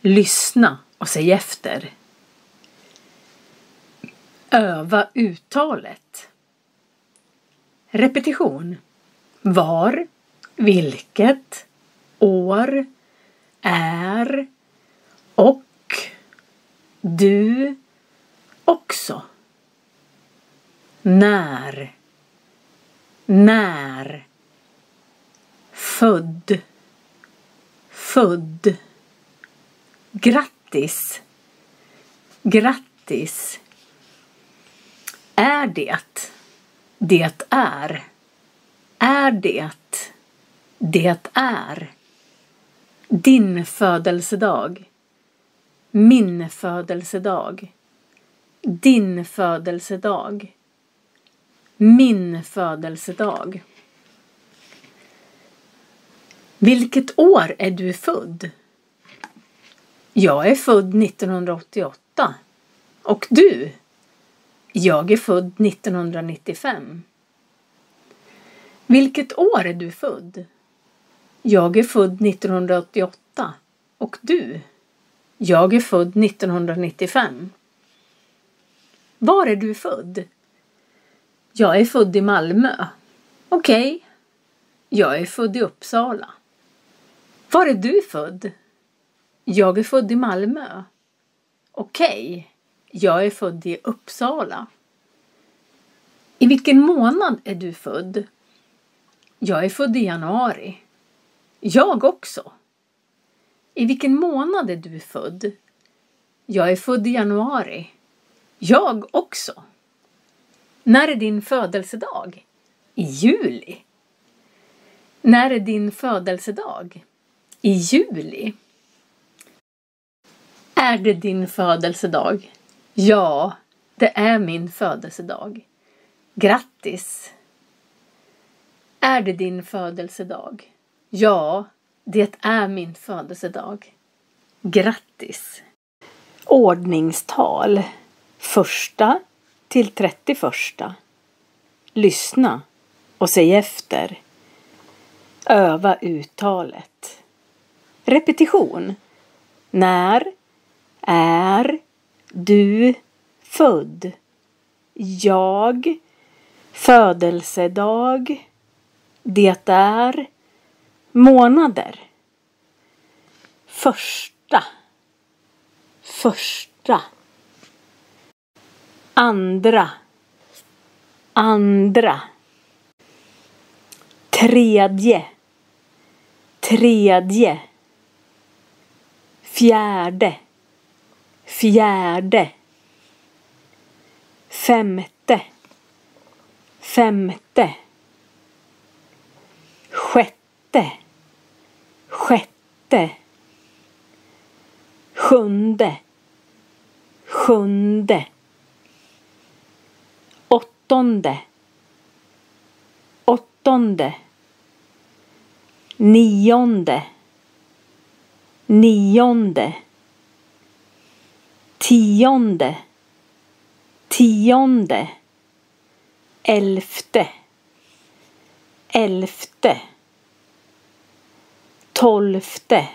Lyssna och säg efter. Öva uttalet. Repetition. Var, vilket, år, är, och, du, också. När, född, grattis, är det är, din födelsedag, min födelsedag, din födelsedag, min födelsedag. Vilket år är du född? Jag är född 1988. Och du? Jag är född 1995. Vilket år är du född? Jag är född 1988. Och du? Jag är född 1995. Var är du född? Jag är född i Malmö. Okej. Jag är född i Uppsala. Var är du född? Jag är född i Malmö. Okej. Jag är född i Uppsala. I vilken månad är du född? Jag är född i januari. Jag också. I vilken månad är du född? Jag är född i januari. Jag också. När är din födelsedag? I juli. När är din födelsedag? I juli. Är det din födelsedag? Ja, det är min födelsedag. Grattis! Är det din födelsedag? Ja, det är min födelsedag. Grattis! Ordningstal. 1 till 31. Lyssna och säg efter. Öva uttalet. Repetition. När är du född? Jag. Födelsedag. Det är. Månader. Första. Andra. Tredje. Fjärde. Femte. Sjätte. Sjunde. Åttonde. Nionde. Tionde. Elfte. Tolfte.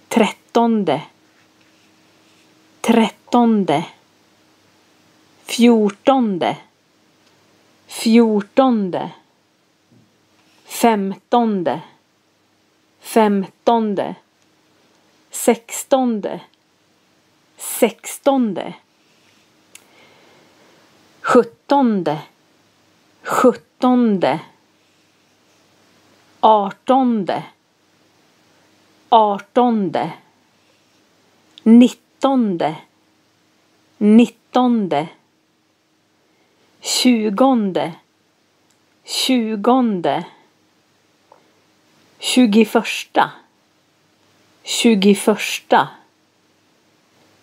Trettonde. Fjortonde. Femtonde. Sextonde. Sjuttonde. Artonde. Nittonde. Tjugonde. Tjugoförsta.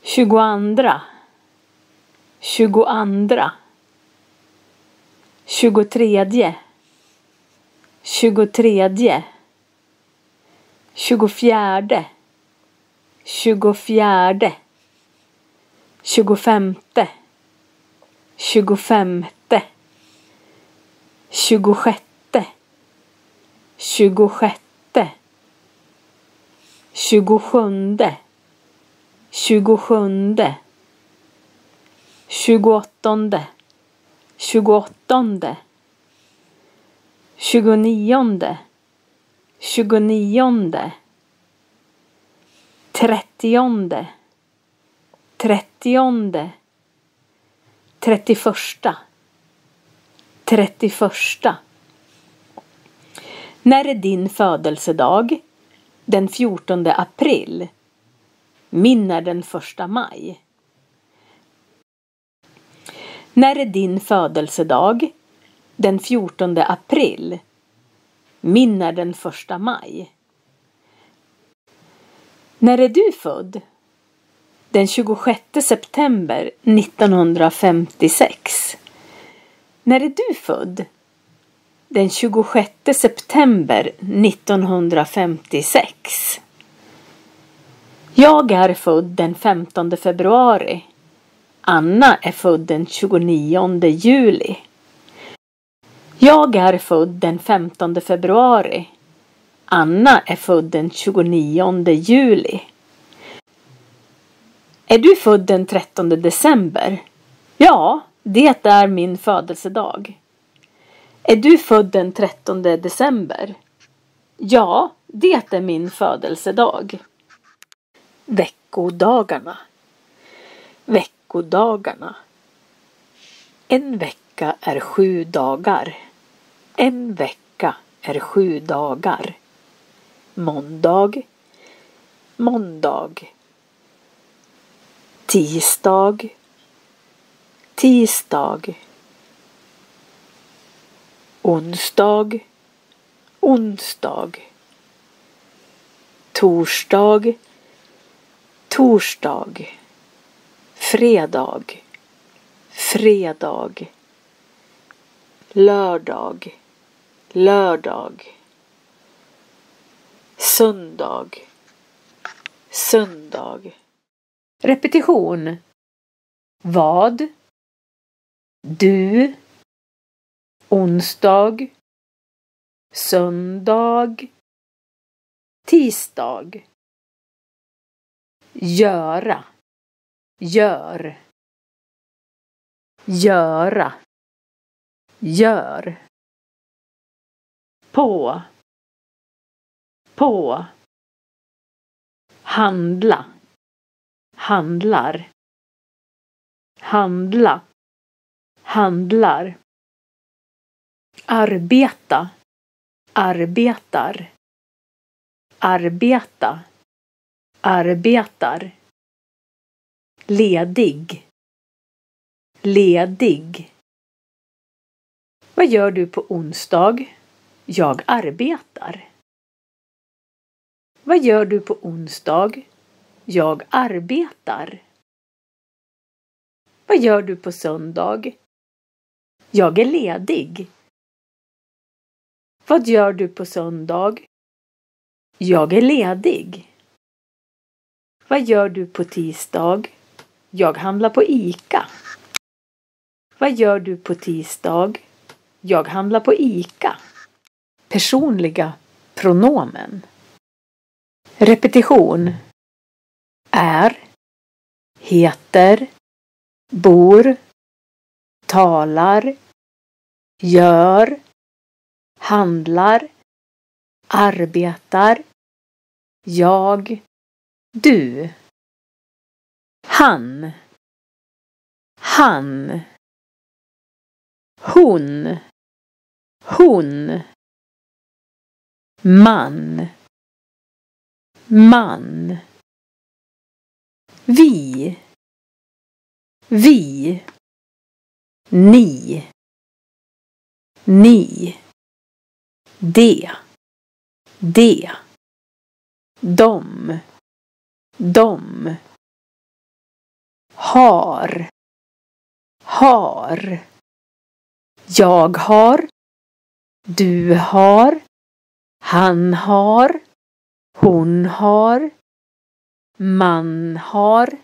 Tjugoandra. Tjugotredje. Tjugofjärde. Tjugofemte. Tjugosjätte. 27, 27, 28, 28, 29, 29, 30, 30, 31, 31. När är din födelsedag? Den 14 april. Min är den 1 maj. När är din födelsedag? Den 14 april. Min är den 1 maj. När är du född? Den 26 september 1956. När är du född? Den 26 september 1956. Jag är född den 15 februari. Anna är född den 29 juli. Jag är född den 15 februari. Anna är född den 29 juli. Är du född den 13 december? Ja, det är min födelsedag. Är du född den 13 december? Ja, det är min födelsedag. Veckodagarna. Veckodagarna. En vecka är 7 dagar. En vecka är 7 dagar. Måndag. Måndag. Tisdag. Tisdag. Onsdag. Onsdag. Torsdag. Torsdag. Fredag. Fredag. Lördag. Lördag. Söndag. Söndag. Repetition. Vad? Du. Onsdag. Söndag. Tisdag. Göra. Gör. Göra. Gör. På. På. Handla. Handlar. Handla. Handlar. Arbeta. Arbetar. Arbeta. Arbetar. Ledig. Ledig. Vad gör du på onsdag? Jag arbetar. Vad gör du på onsdag? Jag arbetar. Vad gör du på söndag? Jag är ledig. Vad gör du på söndag? Jag är ledig. Vad gör du på tisdag? Jag handlar på ICA. Vad gör du på tisdag? Jag handlar på ICA. Personliga pronomen. Repetition. Är. Heter. Bor. Talar. Gör. Handlar. Arbetar. Jag. Du. Han. Han. Hon. Hon. Man. Man. Vi. Vi. Ni. Ni. De. De. Dom. Dom. Har. Har. Jag har. Du har. Han har. Hon har. Man har.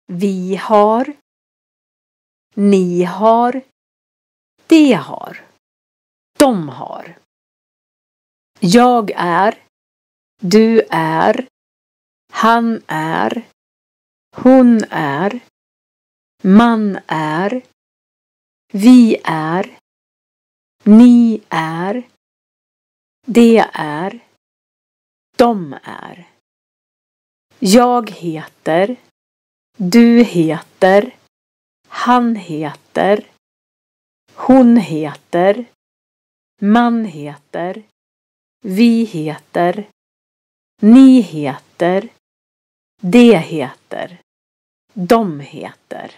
Vi har. Ni har. De har. De har. Jag är, du är, han är, hon är, man är, vi är, ni är, det är, de är. Jag heter, du heter, han heter, hon heter, man heter, vi heter, ni heter, det heter, de heter.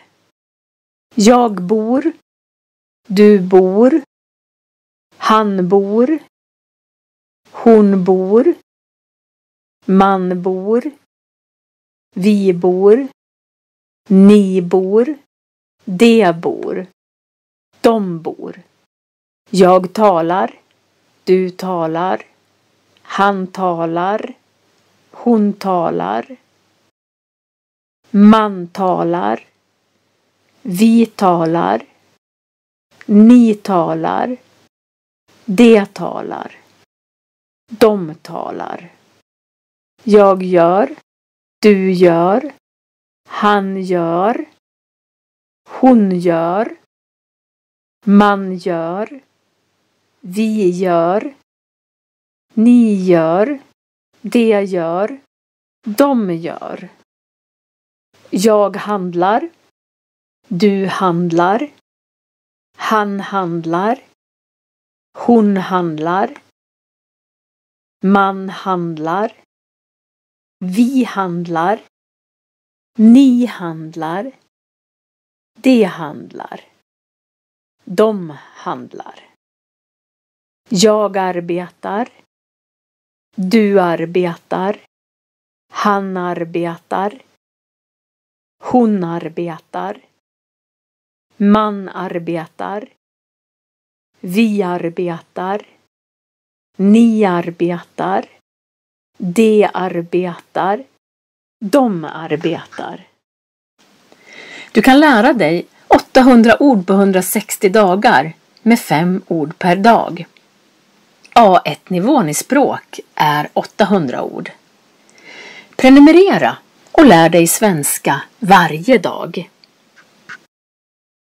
Jag bor, du bor, han bor, hon bor, man bor, vi bor, ni bor, de bor, de bor. Jag talar, du talar, han talar, hon talar, man talar, vi talar, ni talar, de talar, de talar. Jag gör, du gör, han gör, hon gör, man gör, vi gör, ni gör, de gör, de gör. Jag handlar, du handlar, han handlar, hon handlar, man handlar, vi handlar, ni handlar, de handlar, de handlar. Jag arbetar, du arbetar, han arbetar, hon arbetar, man arbetar, vi arbetar, ni arbetar, de arbetar, de arbetar. Du kan lära dig 800 ord på 160 dagar med 5 ord per dag. A1-nivån i språk är 800 ord. Prenumerera och lär dig svenska varje dag.